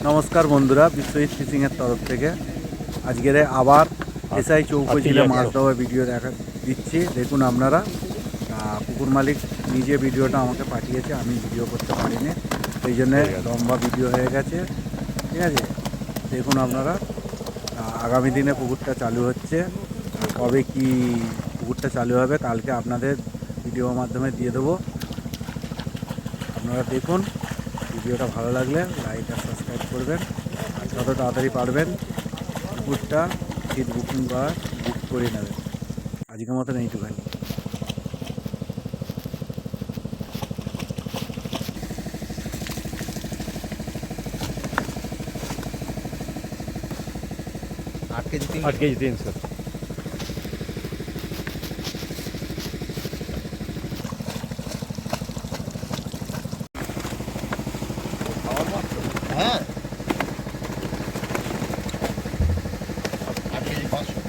নমস্কার বন্ধুরা, বিশ্বজিৎ ফিশিংয়ের তরফ থেকে আজকের আবার এসআই চৌকো মাছ ধরার ভিডিও দিচ্ছি। দেখুন আপনারা, পুকুর মালিক নিজে ভিডিওটা আমাকে পাঠিয়েছে, আমি ভিডিও করতে পারিনি, সেই জন্যে লম্বা ভিডিও হয়ে গেছে। ঠিক আছে, দেখুন আপনারা, আগামী দিনে পুকুরটা চালু হচ্ছে। কবে কি পুকুরটা চালু হবে কালকে আপনাদের ভিডিওর মাধ্যমে দিয়ে দেবো। আপনারা দেখুন, ভিডিওটা ভালো লাগলে লাইক আর সাবস্ক্রাইব করবেন, আর যত তাড়াতাড়ি পারবেন পুকুরটা সিট বুক করে নেবেন। আজকের মতন এইটুখানি। आठ के जी 300। হ্যাঁ 8 কেজি 500।